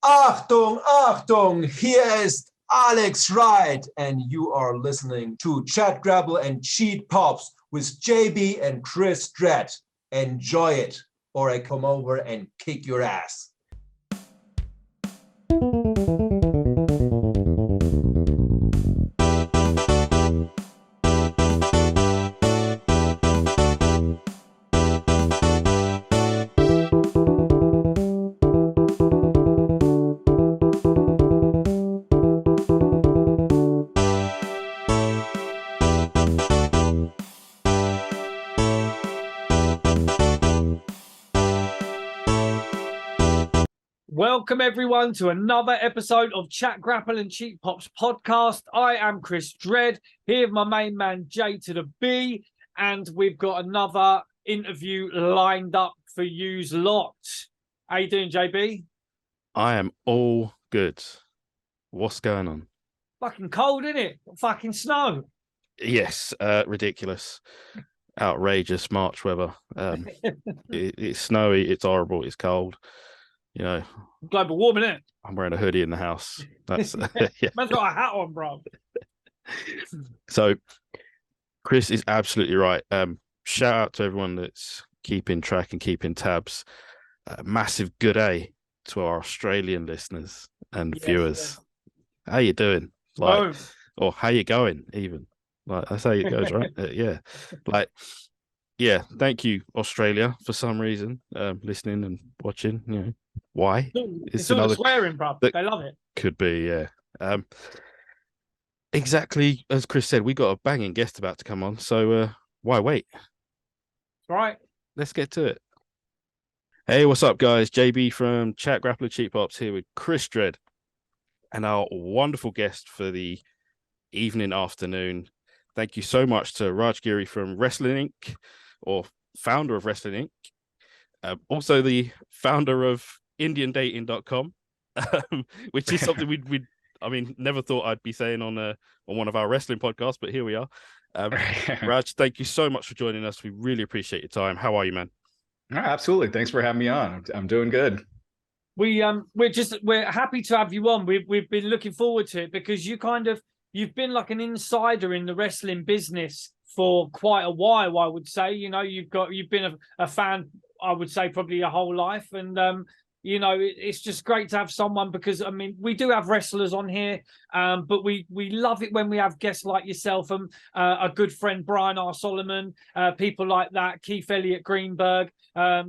Achtung, Achtung, hier ist Alex Wright, and you are listening to Chat, Grapple, and Cheat Pops with JB and Chris Dredd. Enjoy it, or I come over and kick your ass. Welcome everyone to another episode of Chat, Grapple and Cheat Pops podcast. I am Chris Dredd, here with my main man J to the B, and we've got another interview lined up for yous lot. How you doing, JB? I am all good. What's going on? Fucking cold, isn't it? Fucking snow. Yes, ridiculous. Outrageous March weather. It's snowy, it's horrible, it's cold. You know, Global warming, isn't it? I'm wearing a hoodie in the house. That's yeah. Man's got a hat on, bro. So Chris is absolutely right. Shout out to everyone that's keeping track and keeping tabs. Massive good day to our Australian listeners and viewers. Yeah. How you doing? Like, or how you going? Even like that's how it goes, right? Yeah, like. Yeah, thank you, Australia, for some reason, listening and watching. You know, why? It's another swearing, bro. They love it. Could be, yeah. Exactly as Chris said, we got a banging guest about to come on, so why wait? Right. Let's get to it. Hey, what's up, guys? JB from Chat, Grapple and Cheat Pops here with Chris Dredd and our wonderful guest for the evening, afternoon. Thank you so much to Raj Giri from Wrestling Inc., or founder of Wrestling Inc., also the founder of IndianDating.com, which is something we'd never thought I'd be saying on one of our wrestling podcasts, but here we are. Raj, thank you so much for joining us. We really appreciate your time. How are you, man? Oh, absolutely. Thanks for having me on. I'm doing good. We're happy to have you on. We've been looking forward to it because you've been like an insider in the wrestling business for quite a while, I would say. You know, you've been a fan, I would say, probably your whole life. And, you know, it's just great to have someone because, I mean, we do have wrestlers on here, but we love it when we have guests like yourself and a good friend, Brian R. Solomon, people like that, Keith Elliott Greenberg,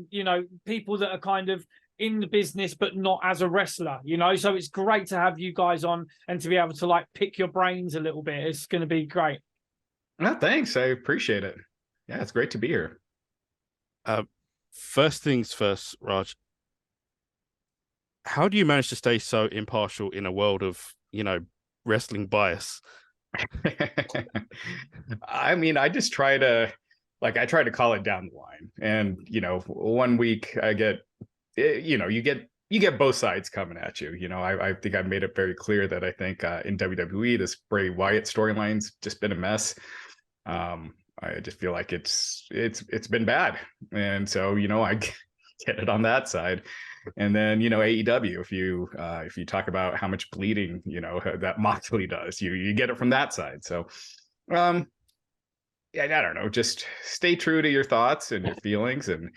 you know, people that are kind of in the business, but not as a wrestler, you know? So it's great to have you guys on and to be able to like pick your brains a little bit. It's going to be great. Oh, thanks. I appreciate it. Yeah, it's great to be here. First things first, Raj, how do you manage to stay so impartial in a world of, you know, wrestling bias? I mean, I just try to call it down the line. And, you know, one week I get, you know, you get both sides coming at you. You know, I think I've made it very clear that I think in WWE, this Bray Wyatt storyline's just been a mess. I just feel like it's been bad. And so, you know, I get it on that side. And then, you know, AEW, if you talk about how much bleeding, you know, that Moxley does, you get it from that side. So, yeah, I don't know, just stay true to your thoughts and your feelings. And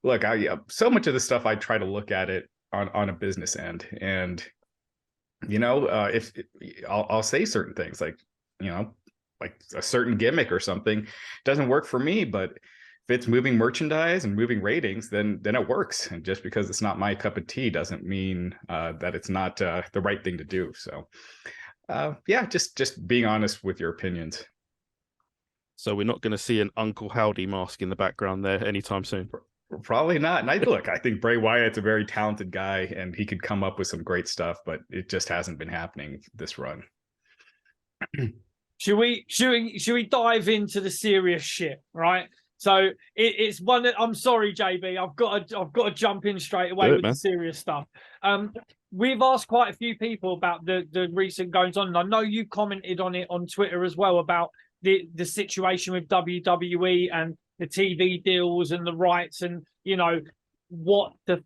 look, so much of the stuff I try to look at it on a business end, and you know, if I'll say certain things like, you know, like a certain gimmick or something doesn't work for me, but if it's moving merchandise and moving ratings, then it works. And just because it's not my cup of tea doesn't mean that it's not the right thing to do. So, yeah, just being honest with your opinions. So we're not going to see an Uncle Howdy mask in the background there anytime soon. Probably not. And I think Bray Wyatt's a very talented guy and he could come up with some great stuff, but it just hasn't been happening this run. Should we dive into the serious shit, right? So it's one that I'm sorry, JB, I've got to jump in straight away with the serious stuff. We've asked quite a few people about the recent goings on, and I know you commented on it on Twitter as well about the situation with WWE and the TV deals and the rights, and you know what the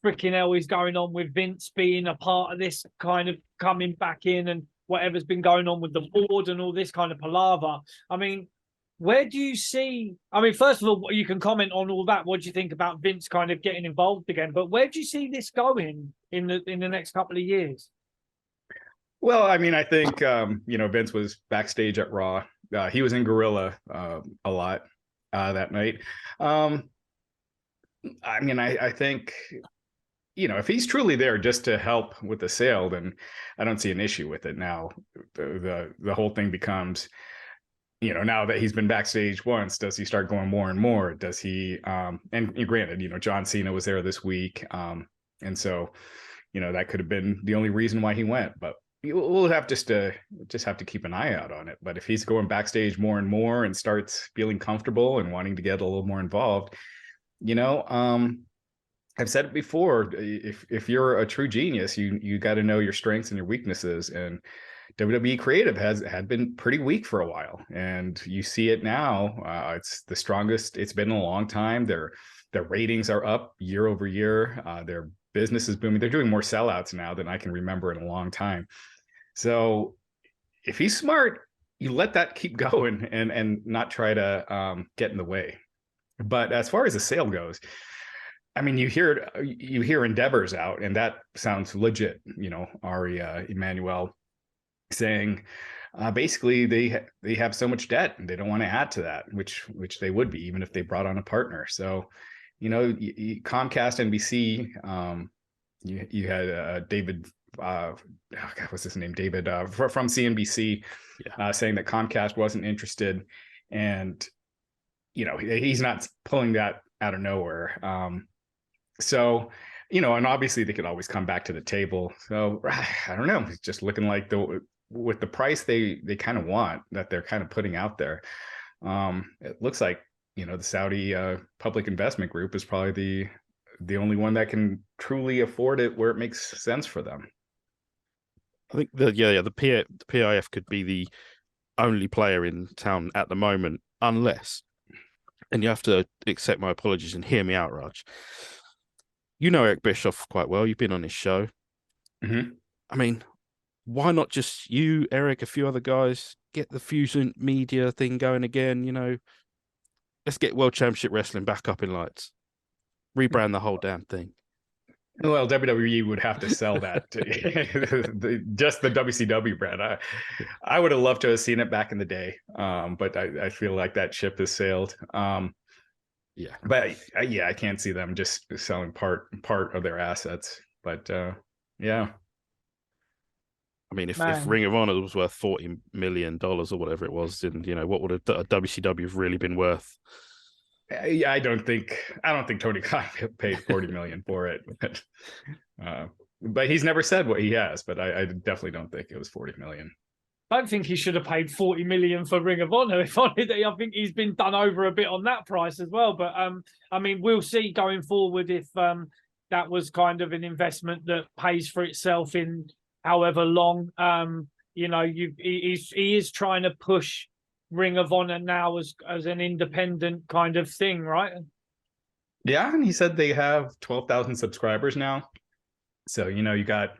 freaking hell is going on with Vince being a part of this, kind of coming back in, and whatever's been going on with the board and all this kind of palaver. I mean, where do you see? I mean, first of all, you can comment on all that. What do you think about Vince kind of getting involved again? But where do you see this going in the next couple of years? Well, I mean, I think Vince was backstage at Raw. He was in Gorilla a lot that night. I mean, I think, if he's truly there just to help with the sale, then I don't see an issue with it. Now, the whole thing becomes, now that he's been backstage once, does he start going more and more? Does he? And granted, John Cena was there this week, and so, that could have been the only reason why he went. But we'll have just have to keep an eye out on it. But if he's going backstage more and more and starts feeling comfortable and wanting to get a little more involved, I've said it before, if you're a true genius, you got to know your strengths and your weaknesses. And WWE creative had been pretty weak for a while, and you see it now. It's the strongest it's been in a long time. Their ratings are up year over year. Their business is booming. They're doing more sellouts now than I can remember in a long time. So if he's smart, you let that keep going and not try to get in the way. But as far as the sale goes, I mean, you hear endeavors out, and that sounds legit. Ari Emanuel saying basically they have so much debt and they don't want to add to that, which they would be even if they brought on a partner. So, Comcast, NBC, you had David, what's his name? David from CNBC, saying that Comcast wasn't interested, and he's not pulling that out of nowhere. So, and obviously they could always come back to the table. So I don't know. It's just looking like with the price they kind of want, that they're kind of putting out there. It looks like, the Saudi Public Investment Group is probably the only one that can truly afford it where it makes sense for them. I think the PIF could be the only player in town at the moment, unless, and you have to accept my apologies and hear me out, Raj. Eric Bischoff quite well. You've been on his show. Mm-hmm. I mean, why not just you, Eric, a few other guys, get the Fusion Media thing going again? Let's get World Championship Wrestling back up in lights. Rebrand the whole damn thing. Well, WWE would have to sell that to just the WCW brand. I would have loved to have seen it back in the day, but I feel like that ship has sailed. Yeah, but I can't see them just selling part of their assets. But yeah, I mean, if Ring of Honor was worth $40 million or whatever it was, then what would a WCW have really been worth? I don't think Tony Khan paid $40 million for it, but he's never said what he has. But I definitely don't think it was $40 million. I don't think he should have paid $40 million for Ring of Honor. If I think he's been done over a bit on that price as well. But I mean, we'll see going forward if that was kind of an investment that pays for itself in however long. He is trying to push Ring of Honor now as an independent kind of thing, right? Yeah, and he said they have 12,000 subscribers now. So you got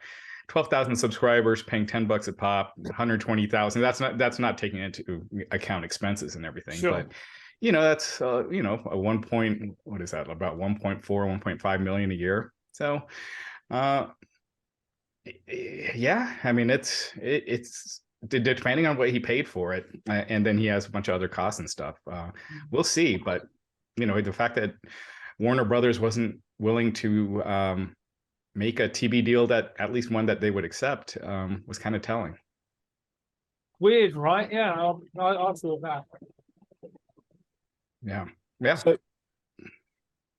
12,000 subscribers paying $10 a pop, 120,000. That's not taking into account expenses and everything. Sure. But that's a 1 point, what is that, about 1.4, 1.5 million a year. So yeah, I mean it's depending on what he paid for it, and then he has a bunch of other costs and stuff. We'll see, but the fact that Warner Brothers wasn't willing to make a TV deal, that at least one that they would accept, was kind of telling. Weird, right? Yeah, I thought that. Yeah. So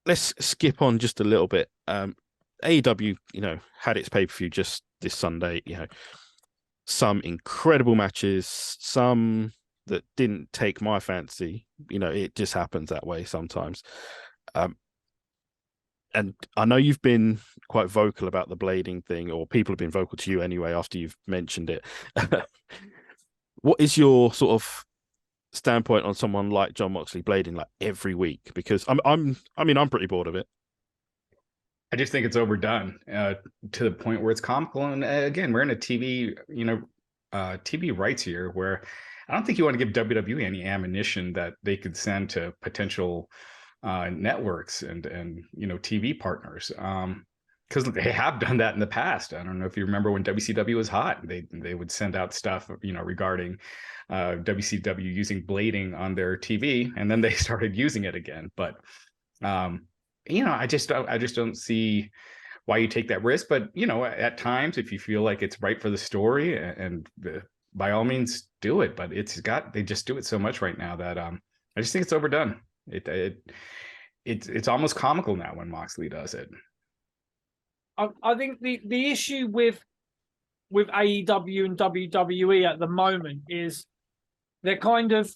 let's skip on just a little bit. AEW, had its pay-per-view just this Sunday. Some incredible matches, some that didn't take my fancy. It just happens that way sometimes. And I know you've been quite vocal about the blading thing, or people have been vocal to you anyway after you've mentioned it. What is your sort of standpoint on someone like Jon Moxley blading like every week? Because I'm pretty bored of it. I just think it's overdone to the point where it's comical. And again, we're in a TV, TV rights here where I don't think you want to give WWE any ammunition that they could send to potential networks and TV partners. Because they have done that in the past. I don't know if you remember when WCW was hot, they would send out stuff, regarding WCW using blading on their TV, and then they started using it again. But I just don't see why you take that risk. But at times, if you feel like it's right for the story, and by all means do it. But they just do it so much right now that I just think it's overdone. It's almost comical now when Moxley does it. I think the issue with AEW and WWE at the moment is they're kind of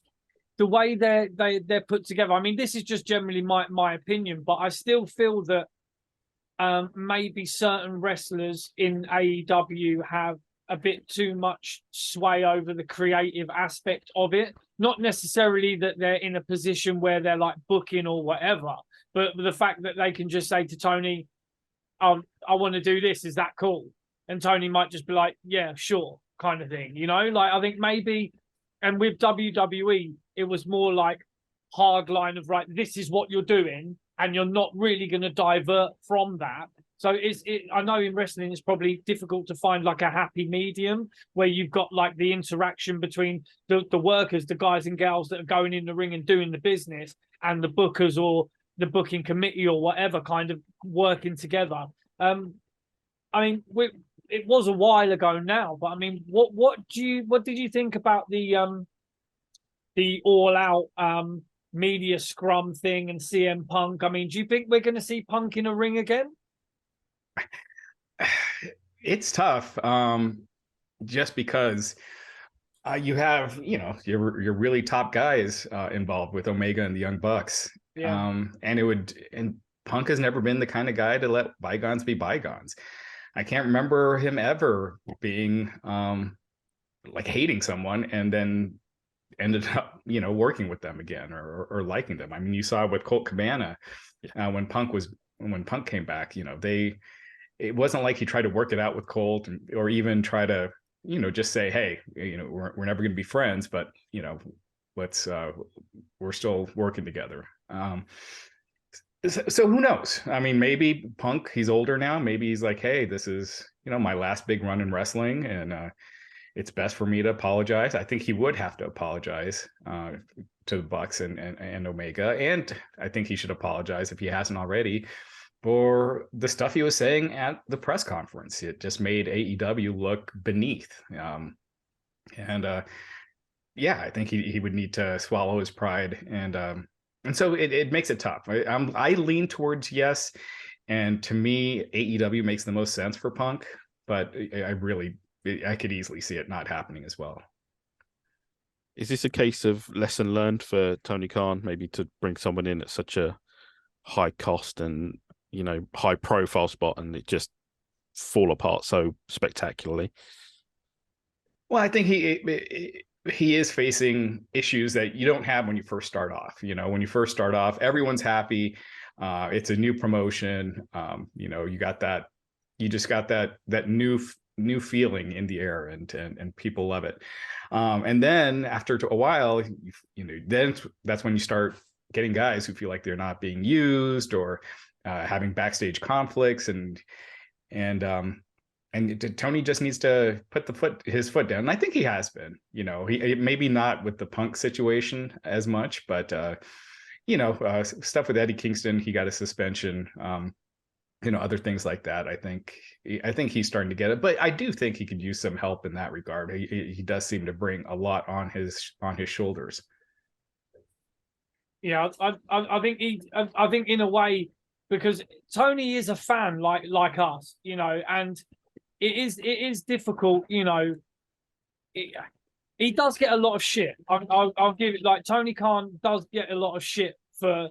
the way they're put together. I mean, this is just generally my opinion, but I still feel that maybe certain wrestlers in AEW have a bit too much sway over the creative aspect of it. Not necessarily that they're in a position where they're like booking or whatever, but the fact that they can just say to Tony, I want to do this. Is that cool? And Tony might just be like, yeah, sure, kind of thing. Like I think maybe, and with WWE, it was more like hard line of, right, this is what you're doing, and you're not really going to divert from that. So I know in wrestling, it's probably difficult to find like a happy medium where you've got like the interaction between the workers, the guys and gals that are going in the ring and doing the business, and the bookers or the booking committee or whatever kind of working together. I mean, it was a while ago now, but I mean, what did you think about the All Out media scrum thing and CM Punk? I mean, do you think we're going to see Punk in a ring again? It's tough, just because you have your really top guys involved with Omega and the Young Bucks. Yeah. And Punk has never been the kind of guy to let bygones be bygones. I can't remember him ever being like hating someone and then ended up working with them again or liking them. I mean, you saw with Colt Cabana when Punk came back. It wasn't like he tried to work it out with Colt or even try to just say, hey, we're never going to be friends, but let's we're still working together. So who knows? I mean, maybe Punk, he's older now. Maybe he's like, hey, this is, my last big run in wrestling, and it's best for me to apologize. I think he would have to apologize to the Bucks and Omega. And I think he should apologize, if he hasn't already, for the stuff he was saying at the press conference. It just made AEW look beneath. Yeah, I think he would need to swallow his pride, and so it makes it tough. I lean towards yes, and to me, AEW makes the most sense for Punk, but I could easily see it not happening as well. Is this a case of lesson learned for Tony Khan, maybe to bring someone in at such a high cost and high profile spot, and it just fall apart so spectacularly? Well, I think he is facing issues that you don't have when you first start off. When you first start off, everyone's happy. It's a new promotion. You got that. You just got that new feeling in the air, and people love it. And then after a while, then that's when you start getting guys who feel like they're not being used or having backstage conflicts, and Tony just needs to put his foot down. And I think he has been. He maybe not with the Punk situation as much, but stuff with Eddie Kingston, he got a suspension. Other things like that. I think he's starting to get it, but I do think he could use some help in that regard. He does seem to bring a lot on his shoulders. Yeah, I think in a way, because Tony is a fan like us, and it is difficult, he does get a lot of shit. I'll give it, like, Tony Khan does get a lot of shit for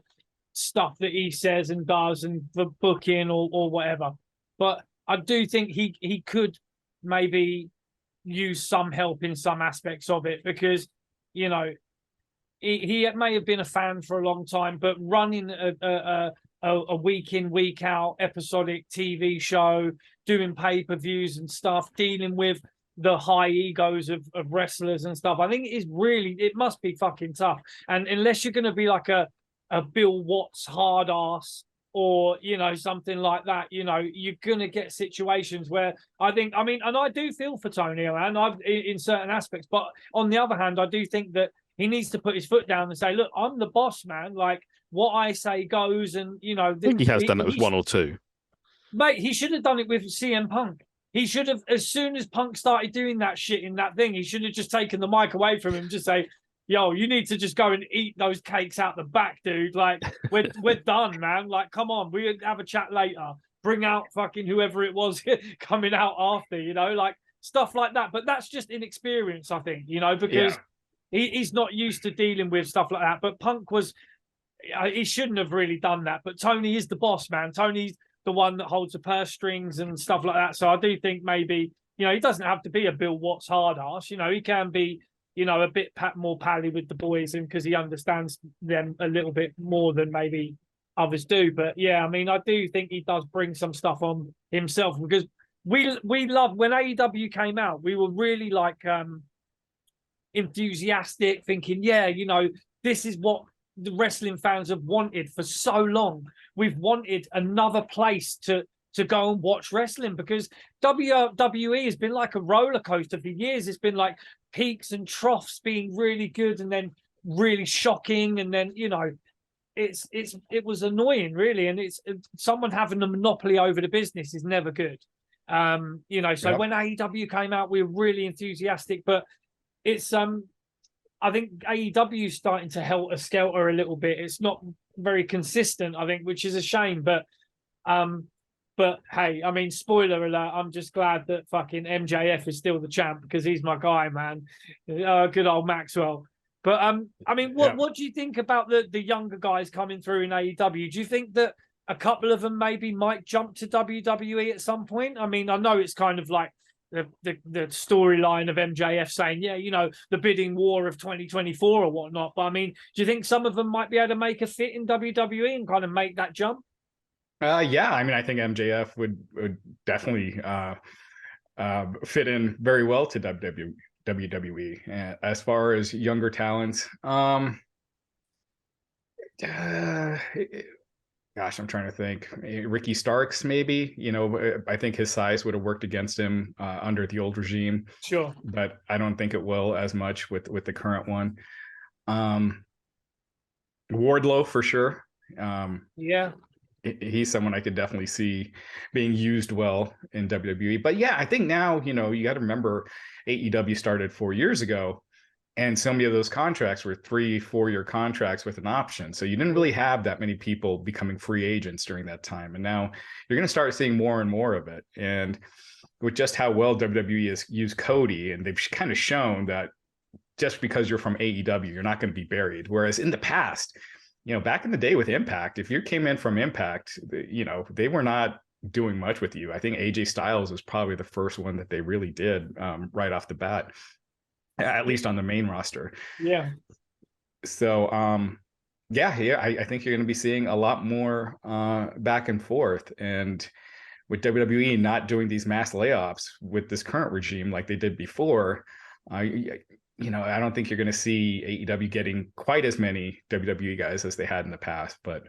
stuff that he says and does, and for booking or whatever. But I do think he could maybe use some help in some aspects of it, because he may have been a fan for a long time, but running a week in, week out episodic TV show, doing pay-per-views and stuff, dealing with the high egos of wrestlers and stuff, I think it must be fucking tough. And unless you're going to be like a Bill Watts hard ass, or, you know, something like that, you know, you're going to get situations where and I do feel for Tony, man, in certain aspects, but on the other hand, I do think that he needs to put his foot down and say, look, I'm the boss, man. Like, what I say goes. And, you know, I think he has done that with one or two. Mate, he should have done it with CM Punk. He should have, as soon as Punk started doing that shit in that thing, he should have just taken the mic away from him and just say, yo, you need to just go and eat those cakes out the back, dude. Like, we're done, man. Like, come on, we have a chat later. Bring out fucking whoever it was coming out after, you know, like stuff like that. But that's just inexperience, I think, you know, because he's not used to dealing with stuff like that. But Punk he shouldn't have really done that. But Tony is the boss, man. Tony's the one that holds the purse strings and stuff like that. So I do think maybe, you know, he doesn't have to be a Bill Watts hard ass. You know, he can be, you know, a bit more pally with the boys, and because he understands them a little bit more than maybe others do. But yeah, I mean, I do think he does bring some stuff on himself, because we loved when AEW came out. We were really like enthusiastic, thinking, yeah, you know, this is what the wrestling fans have wanted for so long. We've wanted another place to go and watch wrestling, because WWE has been like a roller coaster for years. It's been like peaks and troughs, being really good and then really shocking, and then, you know, it was annoying, really. And it's someone having a monopoly over the business is never good. You know, so when AEW came out, we were really enthusiastic, but it's I think AEW is starting to helter-skelter a little bit. It's not very consistent, I think, which is a shame. But hey, I mean, spoiler alert, I'm just glad that fucking MJF is still the champ, because he's my guy, man. Good old Maxwell. But I mean, what do you think about the younger guys coming through in AEW? Do you think that a couple of them maybe might jump to WWE at some point? I mean, I know it's kind of like the storyline of MJF saying, yeah, you know, the bidding war of 2024 or whatnot. But I mean, do you think some of them might be able to make a fit in WWE and kind of make that jump? Yeah, I mean, I think MJF would definitely fit in very well to WWE. As far as younger talents, gosh, I'm trying to think. Ricky Starks, maybe. You know, I think his size would have worked against him under the old regime. Sure, but I don't think it will as much with the current one. Wardlow for sure. Yeah. He's someone I could definitely see being used well in WWE. But yeah, I think now, you know, you got to remember AEW started 4 years ago, and so many of those contracts were 3-4 year contracts with an option. So you didn't really have that many people becoming free agents during that time. And now you're going to start seeing more and more of it. And with just how well WWE has used Cody, and they've kind of shown that just because you're from AEW, you're not going to be buried. Whereas in the past, you know, back in the day with Impact, if you came in from Impact, you know, they were not doing much with you. I think AJ Styles was probably the first one that they really did right off the bat, at least on the main roster. Yeah. So, I think you're going to be seeing a lot more back and forth. And with WWE not doing these mass layoffs with this current regime like they did before, you know, I don't think you're going to see AEW getting quite as many WWE guys as they had in the past. But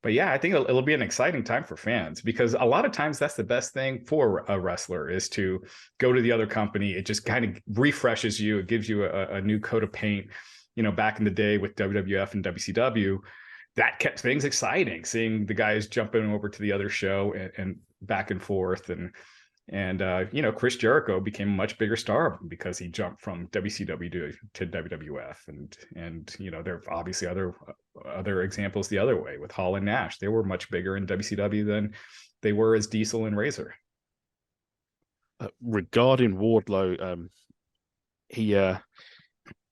yeah, I think it'll be an exciting time for fans, because a lot of times that's the best thing for a wrestler is to go to the other company. It just kind of refreshes you. It gives you a new coat of paint. You know, back in the day with WWF and WCW, that kept things exciting, seeing the guys jumping over to the other show and back and forth. And you know, Chris Jericho became a much bigger star because he jumped from WCW to WWF, and you know, there are obviously other examples the other way with Hall and Nash. They were much bigger in WCW than they were as Diesel and Razor. Regarding Wardlow, I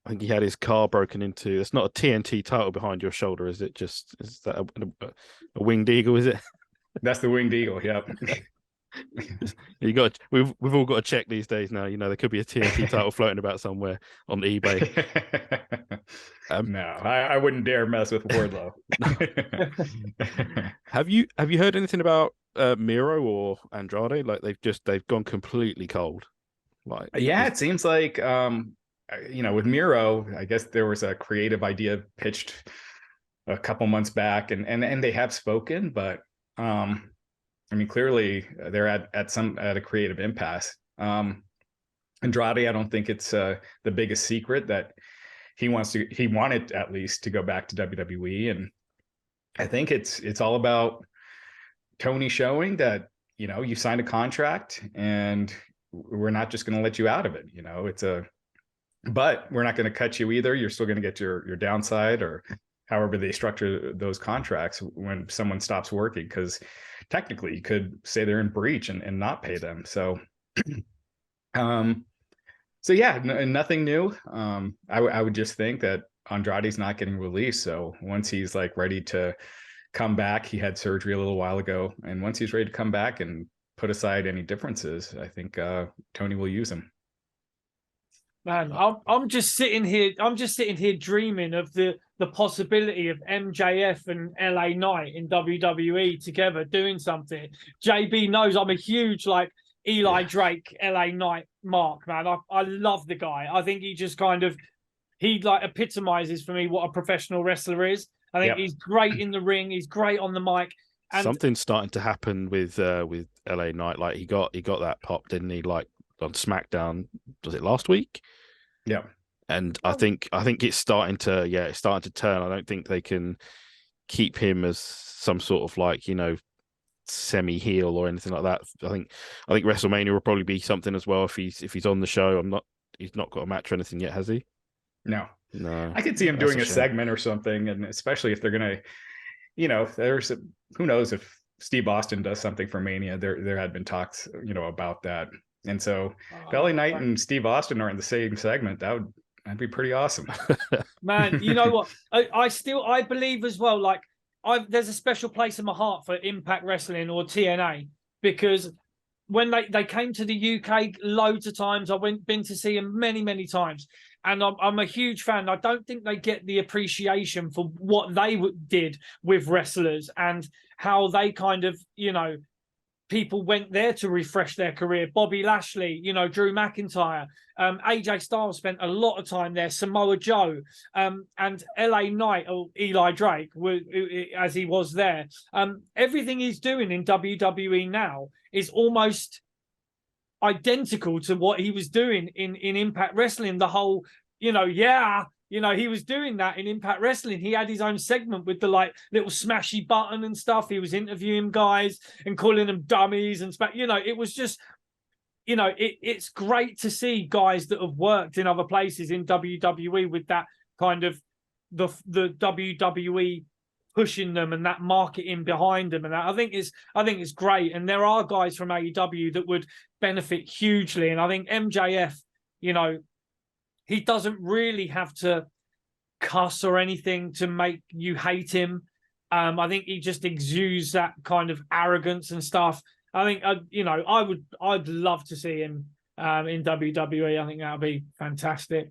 think he had his car broken into. It's not a TNT title behind your shoulder, is it? Is that a winged eagle? Is it? That's the winged eagle. Yep. You got we've all got to check these days now. You know, there could be a TNT title floating about somewhere on eBay. No, I wouldn't dare mess with Wardlow. Have you heard anything about Miro or Andrade? Like they've gone completely cold. Like yeah, it seems like with Miro, I guess there was a creative idea pitched a couple months back, and they have spoken, but I mean, clearly they're at a creative impasse. Andrade, I don't think it's the biggest secret that he wanted at least to go back to WWE, and I think it's all about Tony showing that, you signed a contract and we're not just going to let you out of it. But we're not going to cut you either. You're still going to get your downside, or however they structure those contracts when someone stops working, because technically you could say they're in breach and not pay them. So, yeah, nothing new. I would just think that Andrade's not getting released. So once he's like ready to come back, he had surgery a little while ago, and once he's ready to come back and put aside any differences, I think Tony will use him. Man, I'm just sitting here dreaming of the possibility of MJF and LA Knight in WWE together doing something. JB knows I'm a huge Eli Drake, LA Knight mark, man. I love the guy. I think he just he epitomizes for me what a professional wrestler is. I think he's great in the ring. He's great on the mic. And something's starting to happen with LA Knight. Like he got that pop, didn't he? Like on SmackDown, was it last week? Yeah. And I think it's starting to turn. I don't think they can keep him as some sort of semi heel or anything like that. I think WrestleMania will probably be something as well if he's on the show. He's not got a match or anything yet, has he? No. No. I could see him doing a segment or something, and especially if they're gonna, who knows if Steve Austin does something for Mania. There had been talks, about that. And so LA Knight and Steve Austin are in the same segment. That'd be pretty awesome. Man, you know what? I believe as well, there's a special place in my heart for Impact Wrestling or TNA, because when they came to the UK loads of times, been to see them many, many times. And I'm a huge fan. I don't think they get the appreciation for what they did with wrestlers and how they people went there to refresh their career. Bobby Lashley, Drew McIntyre, AJ Styles spent a lot of time there, Samoa Joe, and LA Knight, or Eli Drake, as he was there. Everything he's doing in WWE now is almost identical to what he was doing in Impact Wrestling. The whole, he was doing that in Impact Wrestling. He had his own segment with the little smashy button and stuff. He was interviewing guys and calling them dummies and stuff. It was just, it's great to see guys that have worked in other places in WWE with that kind of the WWE pushing them and that marketing behind them, and that I think it's great. And there are guys from AEW that would benefit hugely. And I think MJF, he doesn't really have to cuss or anything to make you hate him. I think he just exudes that kind of arrogance and stuff. I think I'd love to see him in WWE. I think that would be fantastic.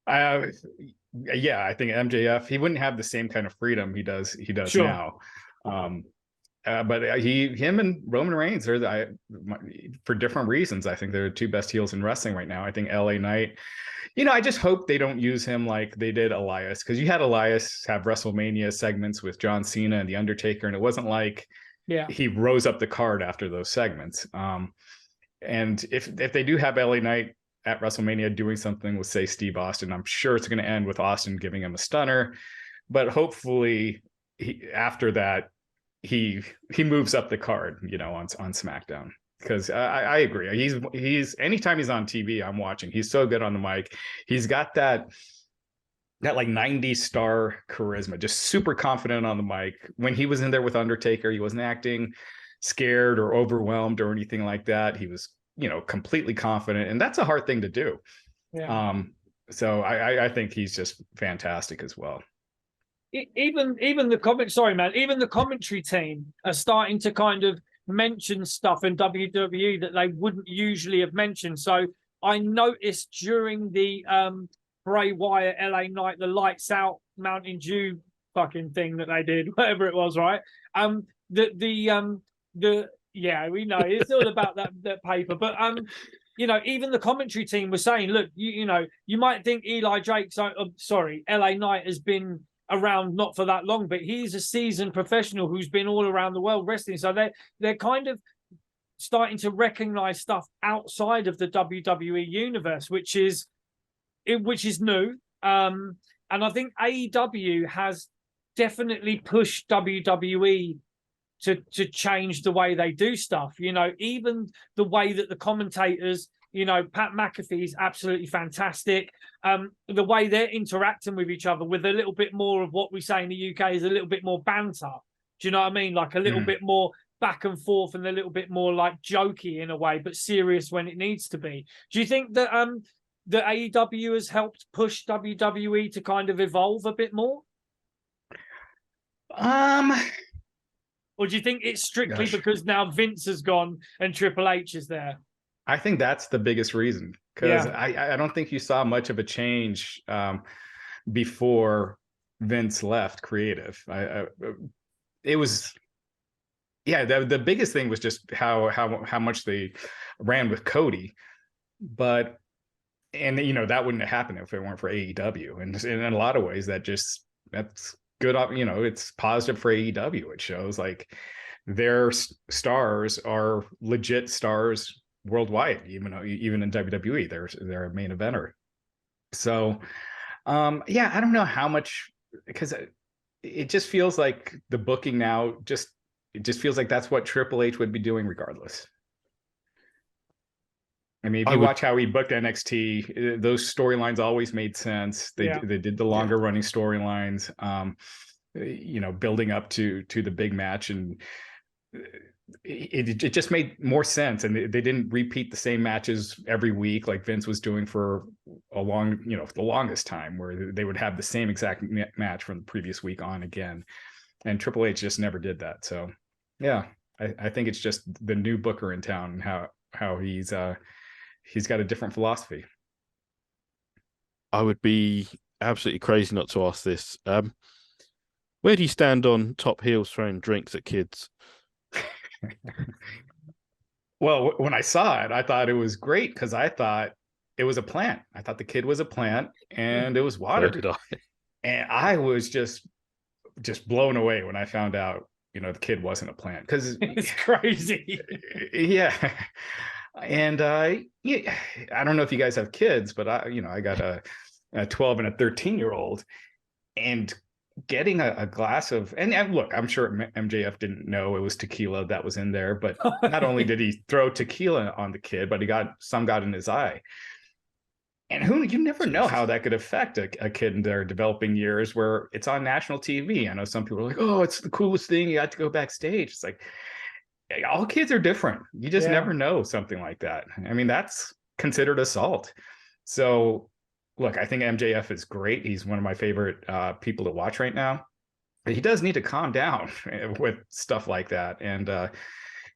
Yeah, I think MJF, he wouldn't have the same kind of freedom he does sure. Now. But him and Roman Reigns are for different reasons. I think they're the two best heels in wrestling right now. I think LA Knight, I just hope they don't use him like they did Elias, because you had Elias have WrestleMania segments with John Cena and The Undertaker, and it wasn't like he rose up the card after those segments. And if they do have LA Knight at WrestleMania doing something with, say, Steve Austin, I'm sure it's going to end with Austin giving him a stunner, but hopefully after that he moves up the card, on SmackDown, because I agree. He's anytime he's on TV, I'm watching. He's so good on the mic. He's got that 90 star charisma, just super confident on the mic. When he was in there with Undertaker, he wasn't acting scared or overwhelmed or anything like that. He was completely confident, and that's a hard thing to do. So I think he's just fantastic as well. Even the commentary team are starting to kind of mention stuff in WWE that they wouldn't usually have mentioned. So I noticed during the Bray Wyatt LA Knight, the lights out Mountain Dew fucking thing that they did, whatever it was, right? Yeah, we know it's all about that paper, but you know, even the commentary team was saying, look, you know, you might think LA Knight has been around not for that long, but he's a seasoned professional who's been all around the world wrestling. So they're kind of starting to recognize stuff outside of the WWE universe, which is new. And I think AEW has definitely pushed WWE to change the way they do stuff. You know, even the way that the commentators, you know, Pat McAfee is absolutely fantastic. The way they're interacting with each other with a little bit more of what we say in the UK is a little bit more banter. Do you know what I mean? Like a little bit more back and forth and a little bit more like jokey in a way, but serious when it needs to be. Do you think that the AEW has helped push WWE to kind of evolve a bit more? Or do you think it's strictly because now Vince has gone and Triple H is there? I think that's the biggest reason, because I don't think you saw much of a change before Vince left creative. It was, the biggest thing was just how much they ran with Cody, and you know, that wouldn't have happened if it weren't for AEW, and in a lot of ways that's good. You know, it's positive for AEW. It shows like their stars are legit stars worldwide, even in WWE, they're a main eventer. So, I don't know how much, because it just feels like the booking now it just feels like that's what Triple H would be doing regardless. I mean, if you watch how he booked NXT, those storylines always made sense. They did the longer running storylines, you know, building up to the big match, and it just made more sense. And they didn't repeat the same matches every week like Vince was doing for the longest time, where they would have the same exact match from the previous week on again. And Triple H just never did that. So, yeah, I think it's just the new booker in town and how he's got a different philosophy. I would be absolutely crazy not to ask this. Where do you stand on top heels throwing drinks at kids? Well, when I saw it, I thought it was great, because I thought it was a plant. I thought the kid was a plant, and it was water. So did I. And I was just blown away when I found out, you know, the kid wasn't a plant, because it's crazy. Yeah. And I don't know if you guys have kids, but I got a 12 and a 13-year-old, and getting a glass of, and look, I'm sure MJF didn't know it was tequila that was in there, but not only did he throw tequila on the kid, but some got in his eye. And you never know how that could affect a kid in their developing years, where it's on national TV. I know some people are like, oh, it's the coolest thing, you got to go backstage. It's like, all kids are different. You just never know something like that. I mean, that's considered assault. So look, I think MJF is great. He's one of my favorite people to watch right now. But he does need to calm down with stuff like that, and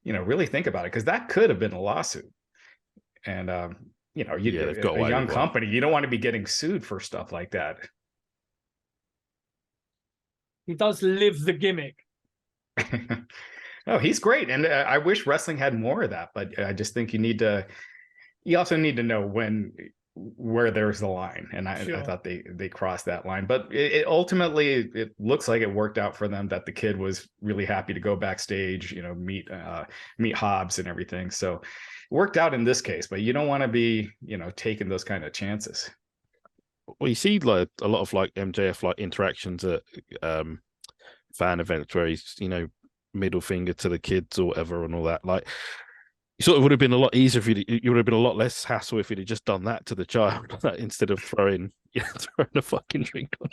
you know, really think about it, because that could have been a lawsuit. And you know, they've got a young company, you don't want to be getting sued for stuff like that. He does live the gimmick. Oh, he's great, and I wish wrestling had more of that. But I just think you also need to know where there's the line, and I thought they crossed that line. But ultimately it looks like it worked out for them, that the kid was really happy to go backstage, you know, meet Hobbs and everything. So it worked out in this case, but you don't want to be, you know, taking those kind of chances. Well, you see like a lot of like MJF like interactions at fan events where he's, you know, middle finger to the kids or whatever and all that. Like, it sort of would have been a lot easier if you would have been a lot less hassle if he'd have just done that to the child instead of throwing a fucking drink on.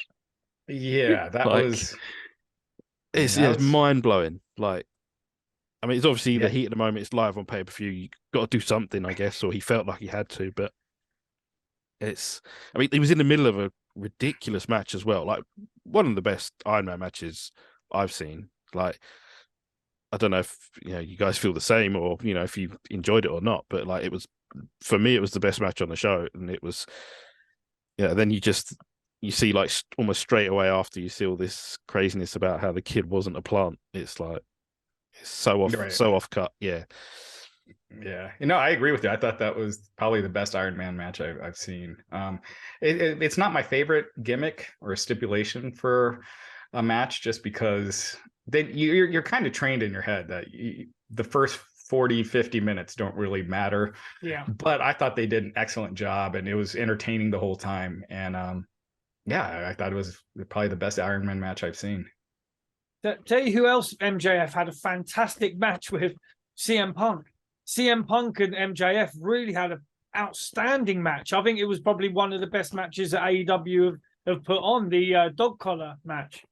Yeah, that like, was. It's mind blowing. Like, I mean, it's obviously the heat at the moment. It's live on pay-per-view. You got to do something, I guess, or he felt like he had to. But I mean, he was in the middle of a ridiculous match as well. Like, one of the best Iron Man matches I've seen. Like, I don't know if you guys feel the same, or if you enjoyed it or not. But like, it was, for me, it was the best match on the show, and it was. Yeah, then you see like almost straight away after, you see all this craziness about how the kid wasn't a plant. It's like, it's so off cut. Yeah. Yeah, I agree with you. I thought that was probably the best Iron Man match I've seen. It's not my favorite gimmick or stipulation for a match, just because you're kind of trained in your head that the first 40-50 minutes don't really matter. Yeah. But I thought they did an excellent job, and it was entertaining the whole time. And I thought it was probably the best Iron Man match I've seen. Tell you who else MJF had a fantastic match with? CM Punk. CM Punk and MJF really had an outstanding match. I think it was probably one of the best matches that AEW have put on, the dog collar match.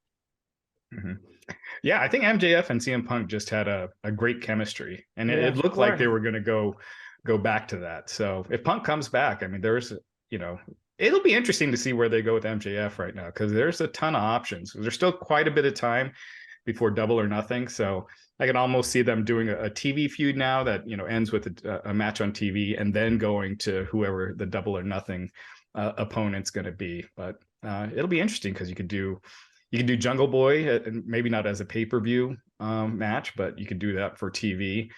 Mm-hmm. Yeah, I think MJF and CM Punk just had a great chemistry, and it looked like they were going to go back to that. So if Punk comes back, I mean, it'll be interesting to see where they go with MJF right now, because there's a ton of options. There's still quite a bit of time before Double or Nothing, so I can almost see them doing a TV feud now that ends with a match on TV, and then going to whoever the Double or Nothing opponent's going to be. But it'll be interesting, because you can do Jungle Boy, maybe not as a pay-per-view match, but you could do that for TV.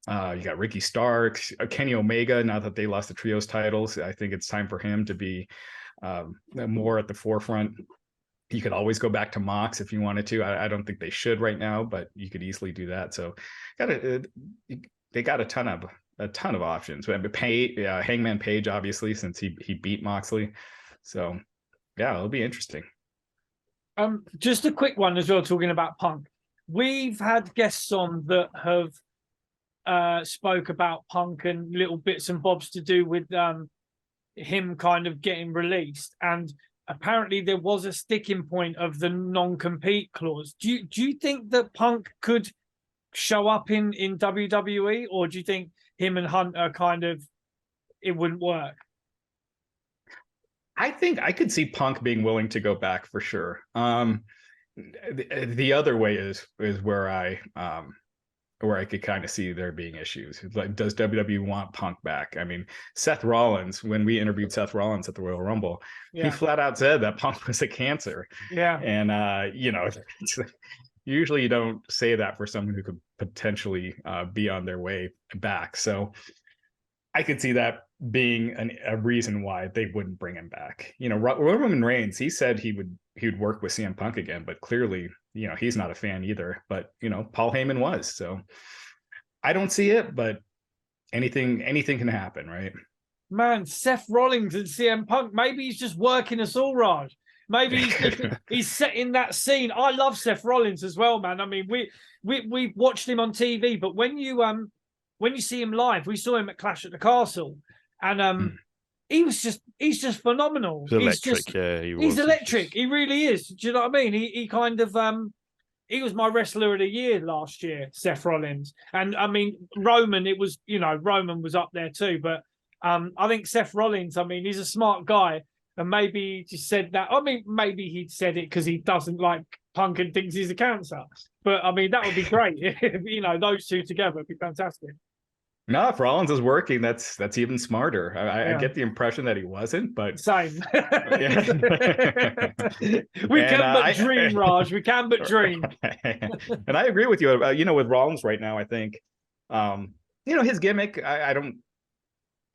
You got Ricky Starks, Kenny Omega. Now that they lost the trios titles, I think it's time for him to be more at the forefront. You could always go back to Mox if you wanted to. I don't think they should right now, but you could easily do that. So they got a ton of options. Hangman Page, obviously, since he beat Moxley. So yeah, it'll be interesting. Just a quick one as well, talking about Punk. We've had guests on that have spoke about Punk and little bits and bobs to do with him kind of getting released, and apparently there was a sticking point of the non-compete clause. Do you think that Punk could show up in WWE, or do you think him and Hunt are it wouldn't work? I think I could see Punk being willing to go back for sure. The other way is where I could kind of see there being issues. Like, does WWE want Punk back? I mean, Seth Rollins, when we interviewed Seth Rollins at the Royal Rumble, he flat out said that Punk was a cancer. Yeah. And, usually you don't say that for someone who could potentially be on their way back. So I could see that being a reason why they wouldn't bring him back. Roman Reigns, he said he would work with CM Punk again, but clearly, he's not a fan either. But Paul Heyman was. So I don't see it, but anything can happen, right? Man, Seth Rollins and CM Punk. Maybe he's just working us all, Raj. Maybe he's setting that scene. I love Seth Rollins as well, man. I mean, we watched him on TV, but when you see him live, we saw him at Clash at the Castle, and he's just phenomenal. He's electric. He's electric. He really is. Do you know what I mean? He kind of he was my wrestler of the year last year, Seth Rollins. And I mean, Roman, it was, Roman was up there too, but I think Seth Rollins, I mean, he's a smart guy, and maybe he just said that. I mean, maybe he said it because he doesn't like Punk and thinks he's a cancer. But I mean, that would be great. If, those two together would be fantastic. No, if Rollins is working, that's even smarter. I get the impression that he wasn't, but same. We can but dream, Raj. We can but dream. And I agree with you. With Rollins right now, I think, his gimmick. I don't.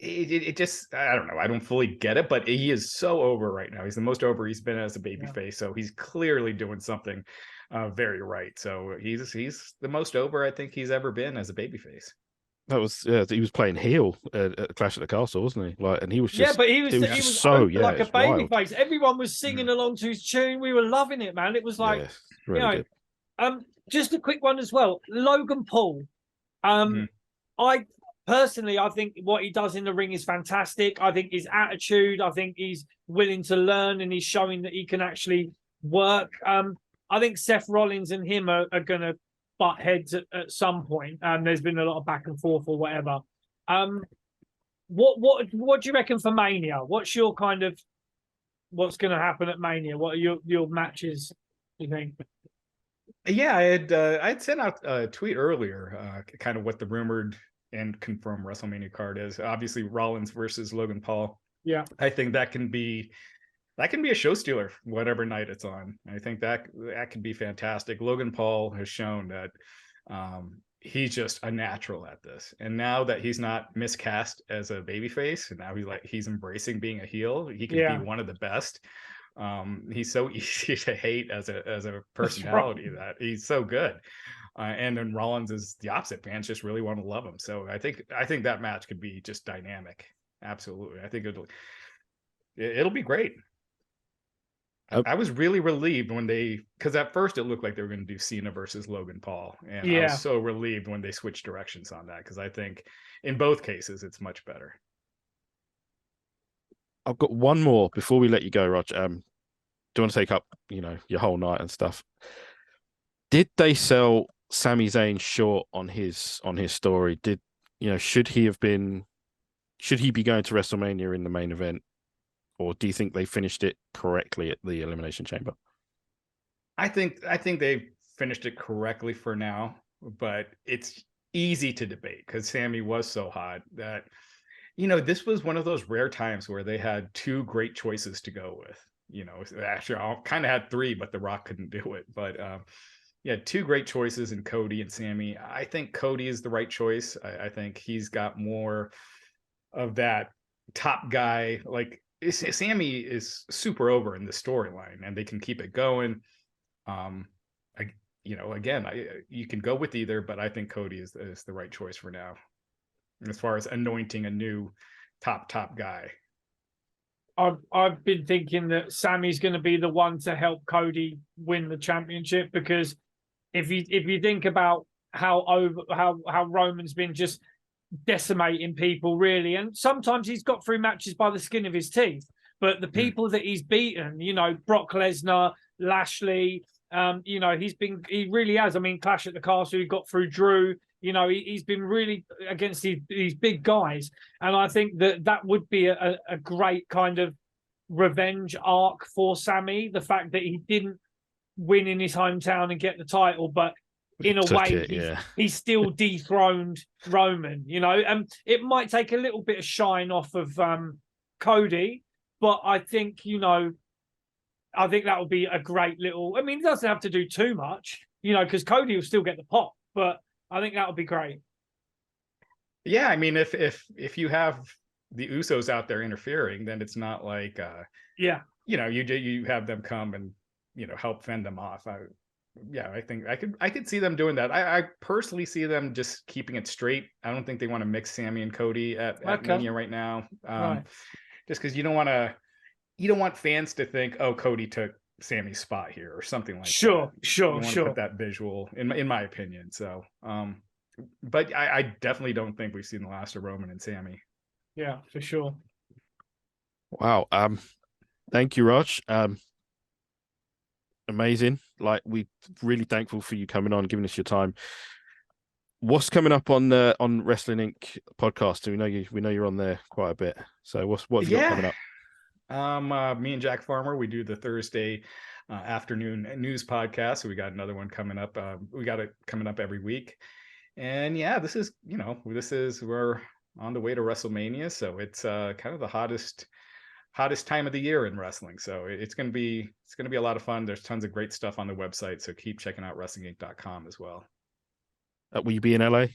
It just, I don't know. I don't fully get it, but he is so over right now. He's the most over he's been as a babyface. So he's clearly doing something very right. So he's the most over I think he's ever been as a babyface. That was he was playing heel at Clash at the Castle, wasn't he? Like, and he was just but he was so like a baby face. Everyone was singing along to his tune. We were loving it, man. It was like really good. Just a quick one as well. Logan Paul. I personally think what he does in the ring is fantastic. I think his attitude. I think he's willing to learn, and he's showing that he can actually work. I think Seth Rollins and him are going to butt heads at some point, and there's been a lot of back and forth or whatever. What do you reckon for Mania? What's your what's going to happen at Mania? What are your matches, you think? Yeah, I had sent out a tweet earlier, kind of what the rumored and confirmed WrestleMania card is. Obviously, Rollins versus Logan Paul. Yeah, I think that can be a show stealer whatever night it's on. I think that could be fantastic. Logan Paul has shown that he's just a natural at this, and now that he's not miscast as a babyface, and now he's embracing being a heel, he can be one of the best. He's so easy to hate as a personality that he's so good. And then Rollins is the opposite. Fans just really want to love him. So I think that match could be just dynamic. Absolutely. I think it'll be great. I was really relieved when because at first it looked like they were going to do Cena versus Logan Paul. And I was so relieved when they switched directions on that, because I think in both cases it's much better. I've got one more before we let you go, Raj. Do you want to take up, your whole night and stuff? Did they sell Sami Zayn short on his story? Should he be going to WrestleMania in the main event? Or do you think they finished it correctly at the Elimination Chamber? I think they finished it correctly for now, but it's easy to debate because Sammy was so hot that, this was one of those rare times where they had two great choices to go with. Actually, I kind of had three, but The Rock couldn't do it. But two great choices in Cody and Sammy. I think Cody is the right choice. I think he's got more of that top guy. Like, Sammy is super over in the storyline, and they can keep it going. You can go with either, but I think Cody is the right choice for now, as far as anointing a new top guy. I've been thinking that Sammy's going to be the one to help Cody win the championship, because if you think about how Roman's been just decimating people, really, and sometimes he's got through matches by the skin of his teeth, but the people that he's beaten, Brock Lesnar, Lashley, he really has. I mean, Clash at the Castle, he got through Drew. He's been really against these big guys, and I think that would be a great kind of revenge arc for Sammy. The fact that he didn't win in his hometown and get the title, but in a way, he's still dethroned Roman, and it might take a little bit of shine off of Cody, but I think, that would be a great little, I mean, it doesn't have to do too much, because Cody will still get the pop, but I think that would be great. Yeah, I mean, if you have the Usos out there interfering, then it's not like, you have them come and, help fend them off. I think I could see them doing that. I personally see them just keeping it straight. I don't think they want to mix Sammy and Cody at Mania right now. Just because you don't want fans to think, oh, Cody took Sammy's spot here or something like that. Sure. Put that visual in my opinion. So, but I definitely don't think we've seen the last of Roman and Sammy. Yeah, for sure. Wow. Thank you, Raj. Amazing. Like, we're really thankful for you coming on, giving us your time. What's coming up on Wrestling Inc. podcast? We know you're on there quite a bit. So what have you got coming up? Me and Jack Farmer, we do the Thursday afternoon news podcast. So we got another one coming up. We got it coming up every week. And this is we're on the way to WrestleMania. So it's kind of the hottest time of the year in wrestling. So it's going to be a lot of fun. There's tons of great stuff on the website. So keep checking out wrestlinginc.com as well. Will you be in LA?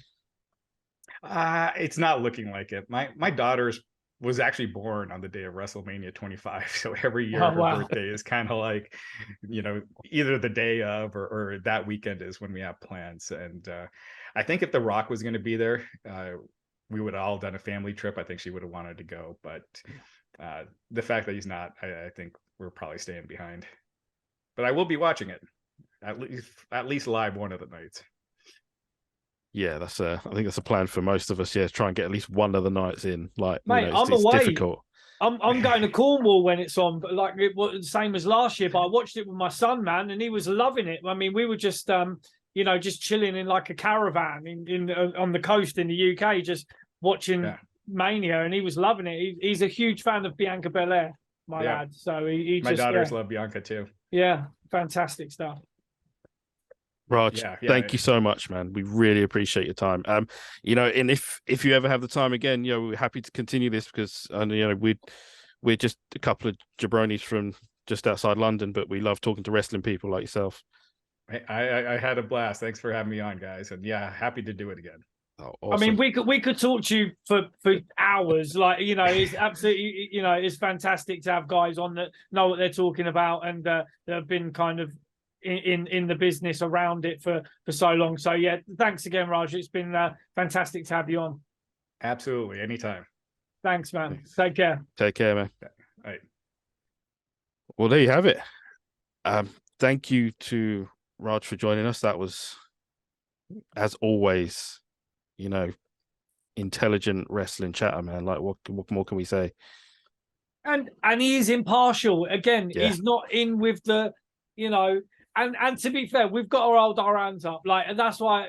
It's not looking like it. My daughter's was actually born on the day of WrestleMania 25. So every year her birthday is kind of like, either the day of or that weekend is when we have plans. And I think if The Rock was going to be there, we would have all done a family trip. I think she would have wanted to go. But the fact that he's not, I think we're probably staying behind. But I will be watching it at least live one of the nights. Yeah, I think that's a plan for most of us. Yeah, try and get at least one of the nights in. Like, mate, I'm it's away. Difficult. I'm going to Cornwall when it's on, but like it was the same as last year. But I watched it with my son, man, and he was loving it. I mean, we were just just chilling in like a caravan in on the coast in the UK, just watching Mania, and he was loving it. He's a huge fan of Bianca Belair, my lad. So he my daughters love Bianca too. Yeah, fantastic stuff. Raj, Yeah, thank you so much, man. We really appreciate your time. And if you ever have the time again, we're happy to continue this because we're just a couple of jabronis from just outside London, but we love talking to wrestling people like yourself. I had a blast. Thanks for having me on, guys. And yeah, happy to do it again. Oh, awesome. I mean, we could talk to you for hours. Like, it's absolutely, it's fantastic to have guys on that know what they're talking about and that have been kind of in the business around it for so long. So yeah, thanks again, Raj. It's been fantastic to have you on. Absolutely, anytime. Thanks, man. Take care. Take care, man. All right. Well, there you have it. Thank you to Raj for joining us. That was, as always, intelligent wrestling chatter, man. Like, what more can we say? And he is impartial. Again, Yeah. he's not in with the, and to be fair, we've got to hold our hands up. Like, and that's why,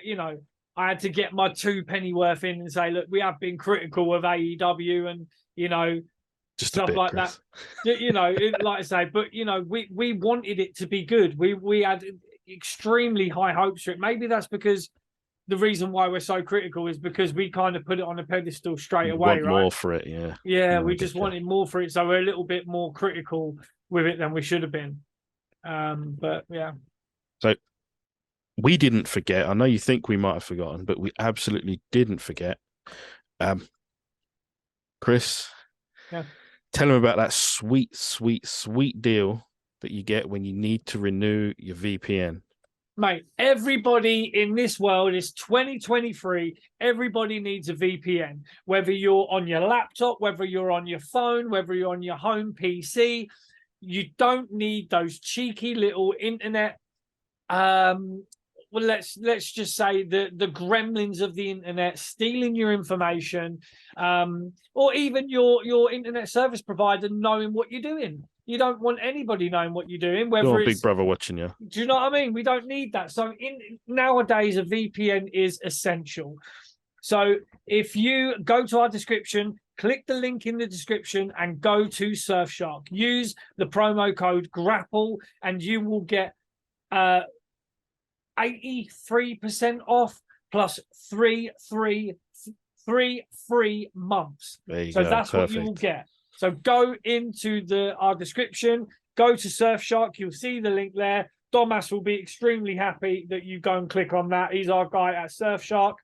I had to get my 2 penny worth in and say, look, we have been critical of AEW and, Just stuff like Chris. that. Like I say, but we wanted it to be good. We had extremely high hopes for it. Maybe that's because the reason why we're so critical is because we kind of put it on a pedestal straight away, Want right? more for it, yeah. Yeah, we just wanted more for it, so we're a little bit more critical with it than we should have been. But yeah. So we didn't forget. I know you think we might have forgotten, but we absolutely didn't forget. Chris, tell them about that sweet, sweet, sweet deal that you get when you need to renew your VPN. Mate, everybody in this world is 2023. Everybody needs a VPN, whether you're on your laptop, whether you're on your phone, whether you're on your home PC. You don't need those cheeky little internet. Well, let's just say the gremlins of the internet stealing your information, or even your internet service provider knowing what you're doing. You don't want anybody knowing what you're doing. Whether it's Big Brother watching you. Do you know what I mean? We don't need that. So nowadays, a VPN is essential. So if you go to our description, click the link in the description and go to Surfshark. Use the promo code GRAPPLE and you will get 83% off plus three free months. So that's what you will get. So go into our description, go to Surfshark. You'll see the link there. Domas will be extremely happy that you go and click on that. He's our guy at Surfshark.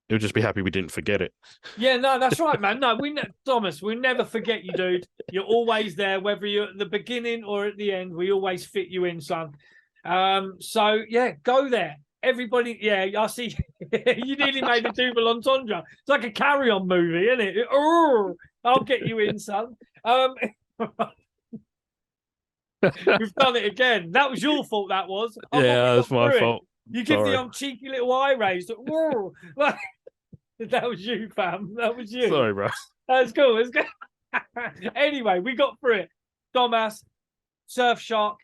He'll just be happy we didn't forget it. Yeah, no, that's right, man. No, Thomas, we never forget you, dude. You're always there, whether you're at the beginning or at the end. We always fit you in, son. So yeah, go there. Everybody, yeah, I see. You nearly made a double entendre. It's like a carry-on movie, isn't it? Oh, I'll get you in, son. We've done it again. That was your fault. That was. Yeah, that's my fault. You give the cheeky little eye raise. That was you, fam. That was you. Sorry, bro. That's cool. It's good. Anyway, we got through it. Domas, Surfshark.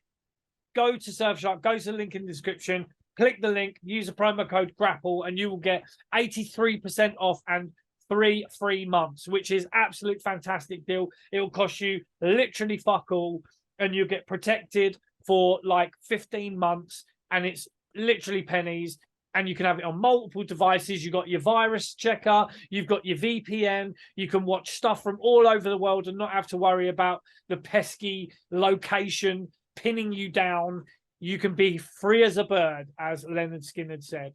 Go to Surfshark. Go to the link in the description. Click the link. Use the promo code GRAPPLE, and you will get 83% off and 3 free months, which is absolute fantastic deal. It will cost you literally fuck all, and you get protected for like 15 months, and it's literally pennies. And you can have it on multiple devices. You've got your virus checker. You've got your VPN. You can watch stuff from all over the world and not have to worry about the pesky location pinning you down. You can be free as a bird, as Leonard Skinner said.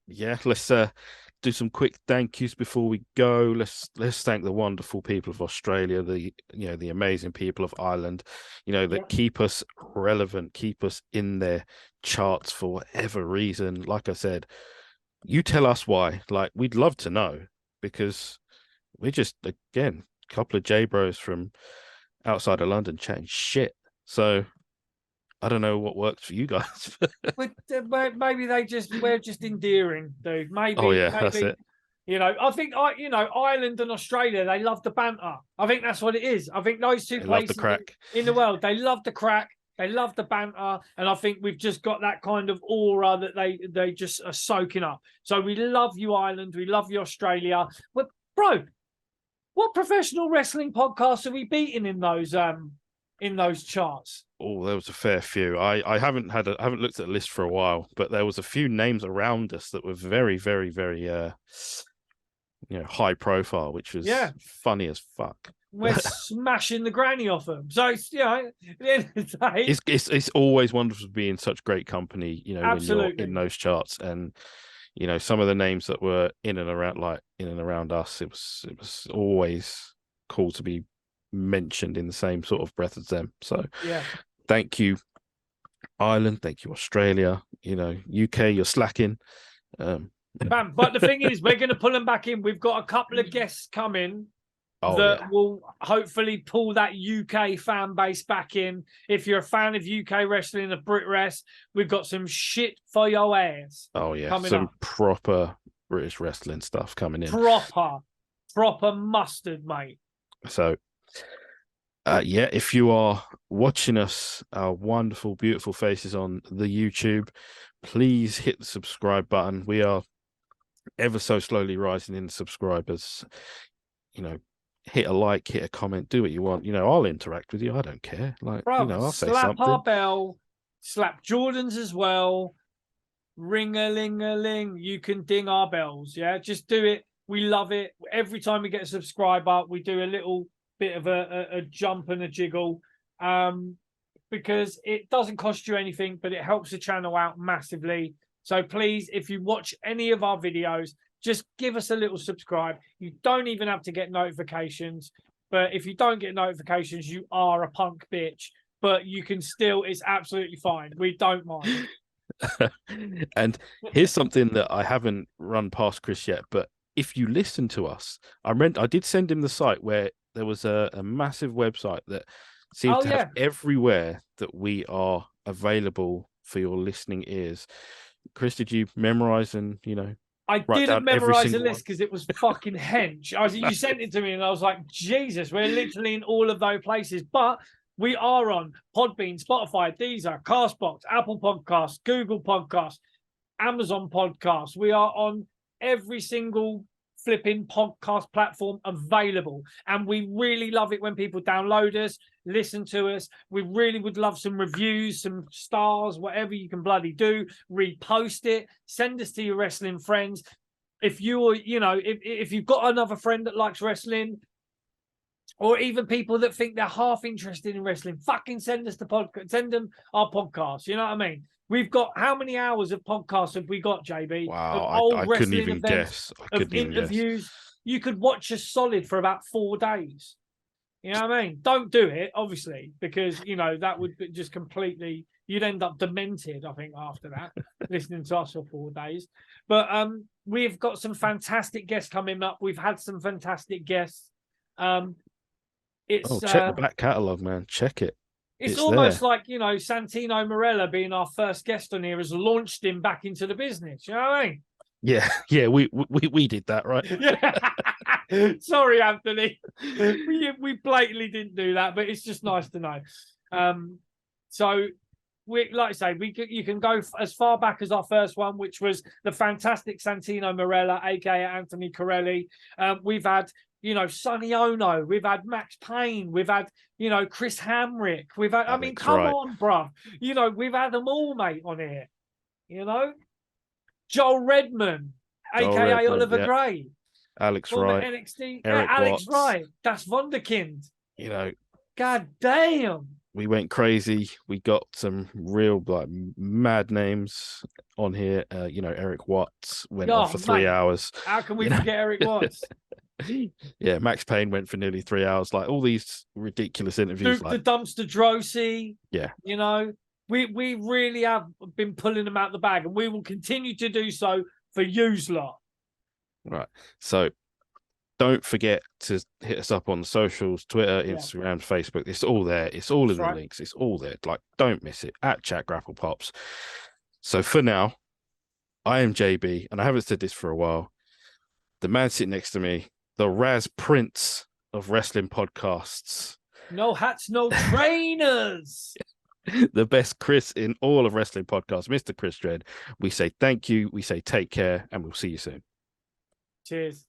Yeah, let's do some quick thank yous before we go. Let's thank the wonderful people of Australia, the amazing people of Ireland, that keep us relevant, keep us in their charts for whatever reason. Like I said, you tell us why. Like, we'd love to know, because we're just, again, a couple of J-bros from outside of London chatting shit. So I don't know what works for you guys. Maybe we're just endearing, dude. Maybe. Oh yeah, maybe, that's it. I think Ireland and Australia, they love the banter. I think that's what it is. I think those two places in the world, they love the crack, they love the banter, and I think we've just got that kind of aura that they just are soaking up. So we love you, Ireland. We love you, Australia. But bro, what professional wrestling podcasts are we beating in those in those charts? Oh, there was a fair few. I haven't looked at a list for a while, but there was a few names around us that were very, very, very high profile, which was funny as fuck. We're smashing the granny off them. So it's, at the end of the day, it's always wonderful to be in such great company, absolutely, when you're in those charts. And some of the names that were in and around us, it was always cool to be mentioned in the same sort of breath as them. So thank you, Ireland, thank you, Australia, UK, you're slacking. But the thing is, we're going to pull them back in. We've got a couple of guests coming that will hopefully pull that UK fan base back in. If you're a fan of UK wrestling, of Brit Rest, we've got some shit for your ass. Oh yeah, coming some up. proper British wrestling stuff coming in. Proper mustard, mate. So if you are watching us, our wonderful, beautiful faces on the YouTube, please hit the subscribe button. We are ever so slowly rising in subscribers. Hit a like, hit a comment, do what you want. I'll interact with you. I don't care. I'll say something. Slap our bell, slap Jordan's as well. Ring-a-ling-a-ling. You can ding our bells. Yeah, just do it. We love it. Every time we get a subscriber, we do a little bit of a jump and a jiggle, because it doesn't cost you anything, but it helps the channel out massively. So please, if you watch any of our videos, just give us a little subscribe. You don't even have to get notifications, but if you don't get notifications, you are a punk bitch. But you can still, it's absolutely fine. We don't mind. And here's something that I haven't run past Chris yet, but if you listen to us, I did send him the site where there was a massive website that seems to have everywhere that we are available for your listening ears. Chris, did you memorize and, I didn't memorize the list because it was fucking hench. You sent it to me and I was like, Jesus, we're literally in all of those places. But we are on Podbean, Spotify, Deezer, Castbox, Apple Podcasts, Google Podcasts, Amazon Podcasts. We are on every single flipping podcast platform available. And we really love it when people download us, listen to us. We really would love some reviews, some stars, whatever you can bloody do. Repost it, send us to your wrestling friends. If if you've got another friend that likes wrestling, or even people that think they're half interested in wrestling, fucking send us the podcast, send them our podcast. You know what I mean? We've got, how many hours of podcasts have we got, JB? Wow, I couldn't even guess. Of interviews. You could watch us solid for about 4 days. You know what I mean? Don't do it, obviously, because, that would be just completely, you'd end up demented, I think, after that, listening to us for 4 days. But we've got some fantastic guests coming up. We've had some fantastic guests. Check the back catalogue, man. Check it. It's almost there. Like, Santino Marella being our first guest on here has launched him back into the business. You know what I mean? Yeah, we did that, right? Yeah. Sorry, Anthony. We blatantly didn't do that, but it's just nice to know. So, like I say, you can go as far back as our first one, which was the fantastic Santino Marella, aka Anthony Corelli. We've had, Sonny Ono, we've had Max Payne, we've had, Chris Hamrick, we've had, come on, bruv. We've had them all, mate, on here. Joel Redman, aka Oliver Gray. Alex Wright. NXT. Alex Wright. That's Wunderkind. You God damn. We went crazy. We got some real mad names on here. Eric Watts went on for 3 hours. How can we forget Eric Watts? Yeah, Max Payne went for nearly 3 hours. Like all these ridiculous interviews. The Dumpster Drosy. Yeah. We really have been pulling them out the bag, and we will continue to do so for yous lot. Right. So don't forget to hit us up on the socials, Twitter, Instagram, Facebook. It's all there. It's all in the links. It's all there. Don't miss it. At Chat Grapple Pops. So for now, I am JB, and I haven't said this for a while. The man sitting next to me, the Raz Prince of wrestling podcasts. No hats, no trainers. The best Chris in all of wrestling podcasts, Mr. Chris Dredd. We say thank you. We say take care, and we'll see you soon. Cheers.